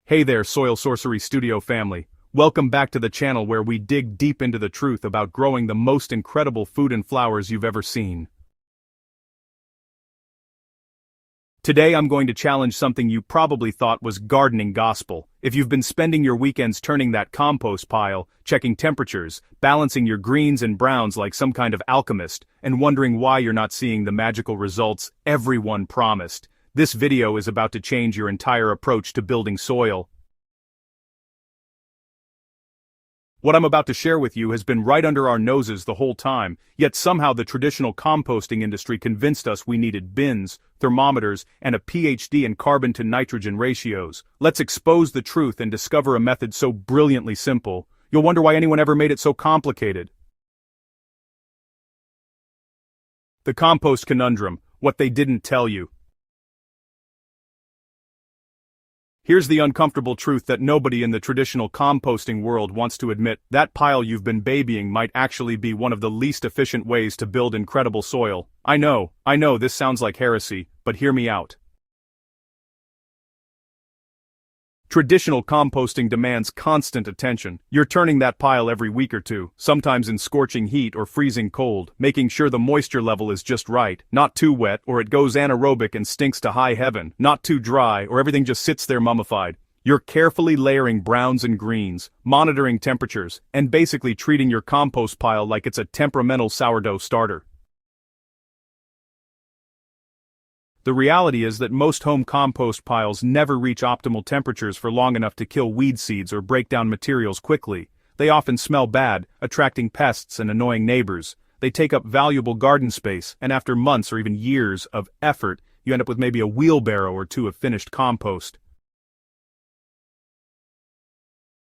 Hey there, Soil Sorcery Studio family. Welcome back to the channel where we dig deep into the truth about growing the most incredible food and flowers you've ever seen. Today I'm going to challenge something you probably thought was gardening gospel. If you've been spending your weekends turning that compost pile, checking temperatures, balancing your greens and browns like some kind of alchemist, and wondering why you're not seeing the magical results everyone promised, this video is about to change your entire approach to building soil. What I'm about to share with you has been right under our noses the whole time, yet somehow the traditional composting industry convinced us we needed bins, thermometers, and a PhD in carbon to nitrogen ratios. Let's expose the truth and discover a method so brilliantly simple, you'll wonder why anyone ever made it so complicated. The compost conundrum, what they didn't tell you. Here's the uncomfortable truth that nobody in the traditional composting world wants to admit: that pile you've been babying might actually be one of the least efficient ways to build incredible soil. I know, this sounds like heresy, but hear me out. Traditional composting demands constant attention. You're turning that pile every week or two, sometimes in scorching heat or freezing cold, making sure the moisture level is just right, not too wet or it goes anaerobic and stinks to high heaven, not too dry or everything just sits there mummified. You're carefully layering browns and greens, monitoring temperatures, and basically treating your compost pile like it's a temperamental sourdough starter. The reality is that most home compost piles never reach optimal temperatures for long enough to kill weed seeds or break down materials quickly. They often smell bad, attracting pests and annoying neighbors. They take up valuable garden space, and after months or even years of effort, you end up with maybe a wheelbarrow or two of finished compost.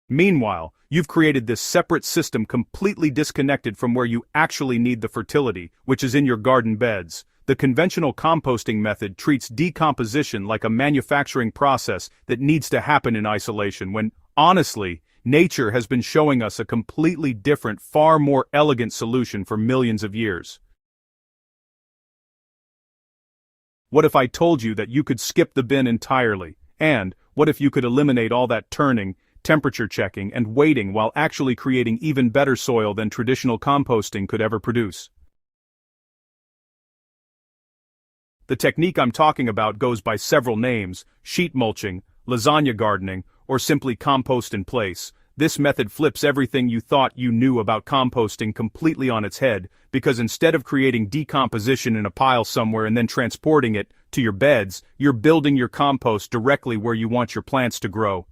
Meanwhile, you've created this separate system completely disconnected from where you actually need the fertility, which is in your garden beds. The conventional composting method treats decomposition like a manufacturing process that needs to happen in isolation when, honestly, nature has been showing us a completely different, far more elegant solution for millions of years. What if I told you that you could skip the bin entirely? And what if you could eliminate all that turning, temperature checking, and waiting while actually creating even better soil than traditional composting could ever produce? The technique I'm talking about goes by several names: sheet mulching, lasagna gardening, or simply compost in place. This method flips everything you thought you knew about composting completely on its head, because instead of creating decomposition in a pile somewhere and then transporting it to your beds, you're building your compost directly where you want your plants to grow.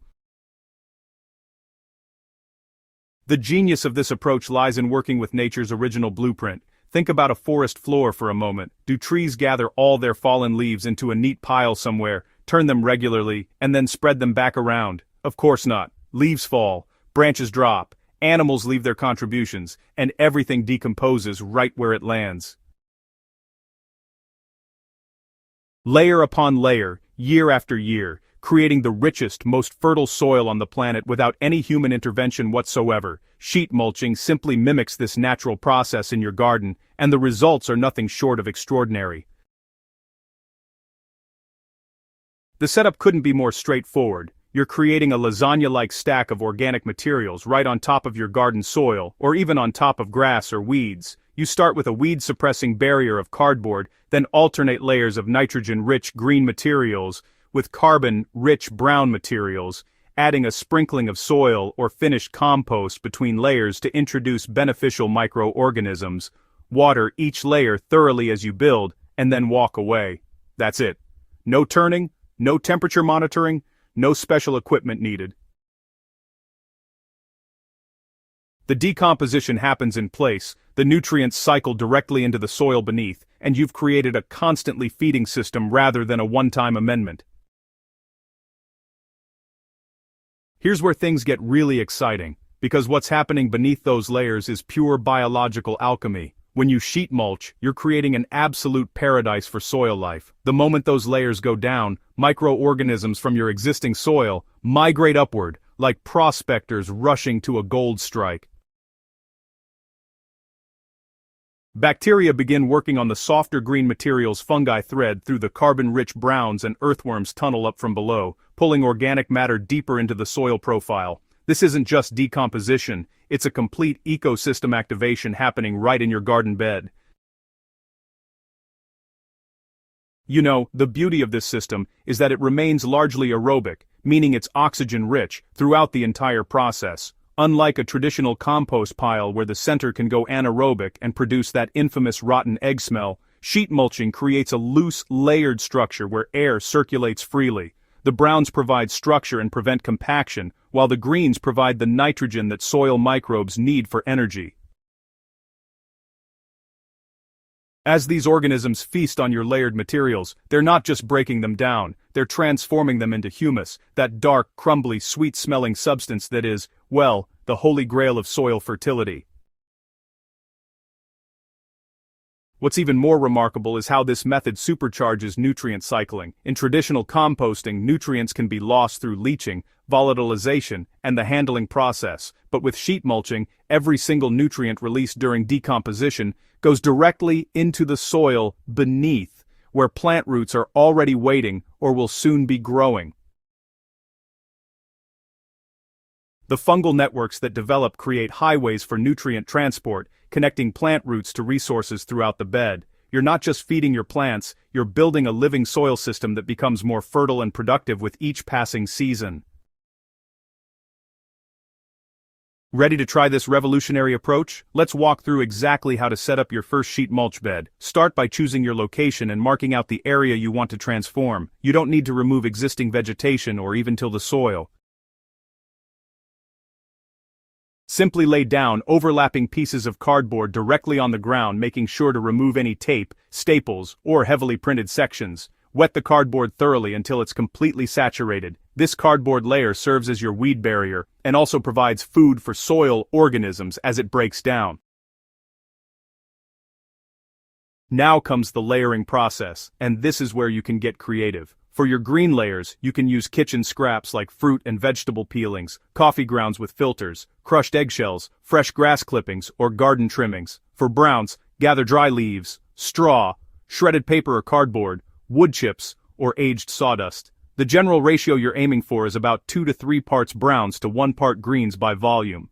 The genius of this approach lies in working with nature's original blueprint. Think about a forest floor for a moment. Do trees gather all their fallen leaves into a neat pile somewhere, turn them regularly, and then spread them back around? Of course not. Leaves fall, branches drop, animals leave their contributions, and everything decomposes right where it lands. Layer upon layer, year after year, creating the richest, most fertile soil on the planet without any human intervention whatsoever. Sheet mulching simply mimics this natural process in your garden, and the results are nothing short of extraordinary. The setup couldn't be more straightforward. You're creating a lasagna-like stack of organic materials right on top of your garden soil, or even on top of grass or weeds. You start with a weed-suppressing barrier of cardboard, then alternate layers of nitrogen-rich green materials with carbon-rich brown materials, adding a sprinkling of soil or finished compost between layers to introduce beneficial microorganisms. Water each layer thoroughly as you build, and then walk away. That's it. No turning, no temperature monitoring, no special equipment needed. The decomposition happens in place, the nutrients cycle directly into the soil beneath, and you've created a constantly feeding system rather than a one-time amendment. Here's where things get really exciting, because what's happening beneath those layers is pure biological alchemy. When you sheet mulch, you're creating an absolute paradise for soil life. The moment those layers go down, microorganisms from your existing soil migrate upward, like prospectors rushing to a gold strike. Bacteria begin working on the softer green materials fungi thread through the carbon-rich browns, and earthworms tunnel up from below, pulling organic matter deeper into the soil profile. This isn't just decomposition, it's a complete ecosystem activation happening right in your garden bed. You know, the beauty of this system is that it remains largely aerobic, meaning it's oxygen-rich throughout the entire process. Unlike a traditional compost pile where the center can go anaerobic and produce that infamous rotten egg smell, sheet mulching creates a loose, layered structure where air circulates freely. The browns provide structure and prevent compaction, while the greens provide the nitrogen that soil microbes need for energy. As these organisms feast on your layered materials, they're not just breaking them down, they're transforming them into humus, that dark, crumbly, sweet-smelling substance that is, well, the holy grail of soil fertility. What's even more remarkable is how this method supercharges nutrient cycling. In traditional composting, nutrients can be lost through leaching, volatilization, and the handling process, but with sheet mulching, every single nutrient released during decomposition goes directly into the soil beneath, where plant roots are already waiting or will soon be growing. The fungal networks that develop create highways for nutrient transport, connecting plant roots to resources throughout the bed. You're not just feeding your plants, you're building a living soil system that becomes more fertile and productive with each passing season. Ready to try this revolutionary approach? Let's walk through exactly how to set up your first sheet mulch bed. Start by choosing your location and marking out the area you want to transform. You don't need to remove existing vegetation or even till the soil. Simply lay down overlapping pieces of cardboard directly on the ground, making sure to remove any tape, staples, or heavily printed sections. Wet the cardboard thoroughly until it's completely saturated. This cardboard layer serves as your weed barrier and also provides food for soil organisms as it breaks down. Now comes the layering process, and this is where you can get creative. For your green layers, you can use kitchen scraps like fruit and vegetable peelings, coffee grounds with filters, crushed eggshells, fresh grass clippings, or garden trimmings. For browns, gather dry leaves, straw, shredded paper or cardboard, wood chips, or aged sawdust. The general ratio you're aiming for is about 2 to 3 parts browns to 1 part greens by volume.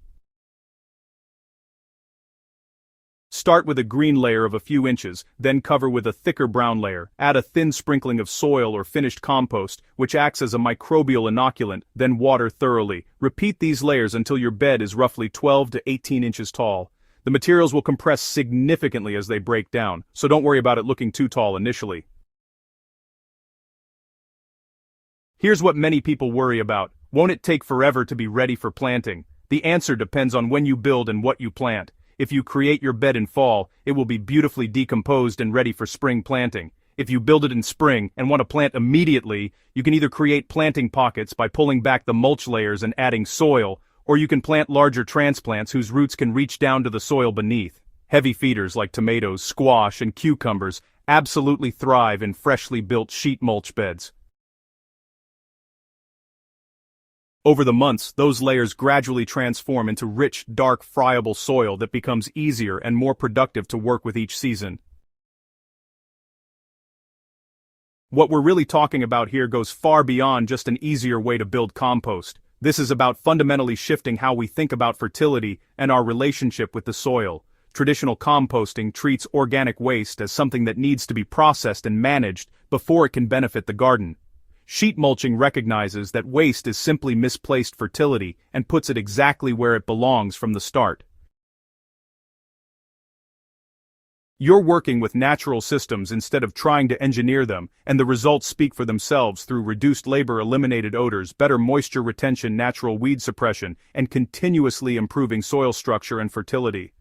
Start with a green layer of a few inches, then cover with a thicker brown layer. Add a thin sprinkling of soil or finished compost, which acts as a microbial inoculant, then water thoroughly. Repeat these layers until your bed is roughly 12 to 18 inches tall. The materials will compress significantly as they break down, so don't worry about it looking too tall initially. Here's what many people worry about. Won't it take forever to be ready for planting? The answer depends on when you build and what you plant. If you create your bed in fall, it will be beautifully decomposed and ready for spring planting. If you build it in spring and want to plant immediately, you can either create planting pockets by pulling back the mulch layers and adding soil, or you can plant larger transplants whose roots can reach down to the soil beneath. Heavy feeders like tomatoes, squash, and cucumbers absolutely thrive in freshly built sheet mulch beds. Over the months, those layers gradually transform into rich, dark, friable soil that becomes easier and more productive to work with each season. What we're really talking about here goes far beyond just an easier way to build compost. This is about fundamentally shifting how we think about fertility and our relationship with the soil. Traditional composting treats organic waste as something that needs to be processed and managed before it can benefit the garden. Sheet mulching recognizes that waste is simply misplaced fertility and puts it exactly where it belongs from the start. You're working with natural systems instead of trying to engineer them, and the results speak for themselves through reduced labor, eliminated odors, better moisture retention, natural weed suppression, and continuously improving soil structure and fertility.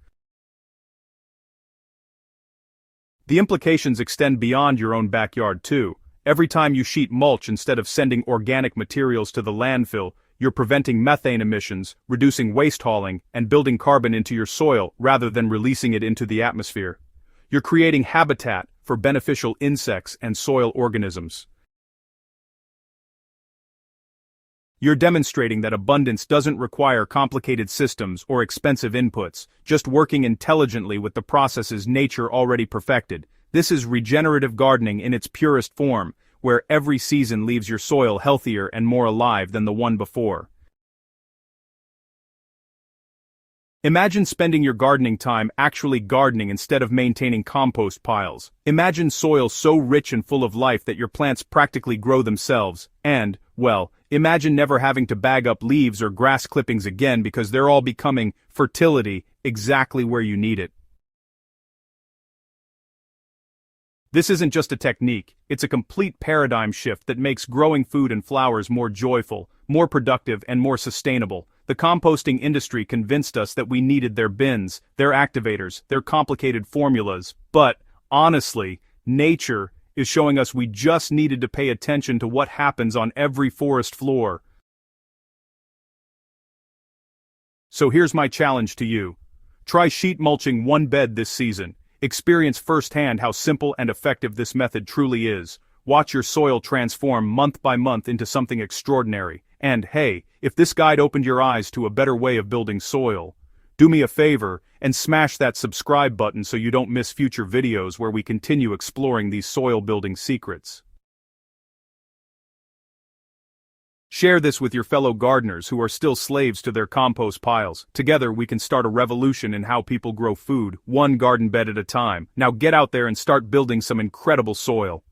The implications extend beyond your own backyard too. Every time you sheet mulch instead of sending organic materials to the landfill, you're preventing methane emissions, reducing waste hauling, and building carbon into your soil rather than releasing it into the atmosphere. You're creating habitat for beneficial insects and soil organisms. You're demonstrating that abundance doesn't require complicated systems or expensive inputs, just working intelligently with the processes nature already perfected. This is regenerative gardening in its purest form, where every season leaves your soil healthier and more alive than the one before. Imagine spending your gardening time actually gardening instead of maintaining compost piles. Imagine soil so rich and full of life that your plants practically grow themselves, and, well, imagine never having to bag up leaves or grass clippings again because they're all becoming fertility exactly where you need it. This isn't just a technique, it's a complete paradigm shift that makes growing food and flowers more joyful, more productive, and more sustainable. The composting industry convinced us that we needed their bins, their activators, their complicated formulas, but, honestly, nature is showing us we just needed to pay attention to what happens on every forest floor. So here's my challenge to you. Try sheet mulching one bed this season. Experience firsthand how simple and effective this method truly is. Watch your soil transform month by month into something extraordinary. And hey, if this guide opened your eyes to a better way of building soil, do me a favor and smash that subscribe button so you don't miss future videos where we continue exploring these soil building secrets. Share this with your fellow gardeners who are still slaves to their compost piles. Together we can start a revolution in how people grow food, one garden bed at a time. Now get out there and start building some incredible soil.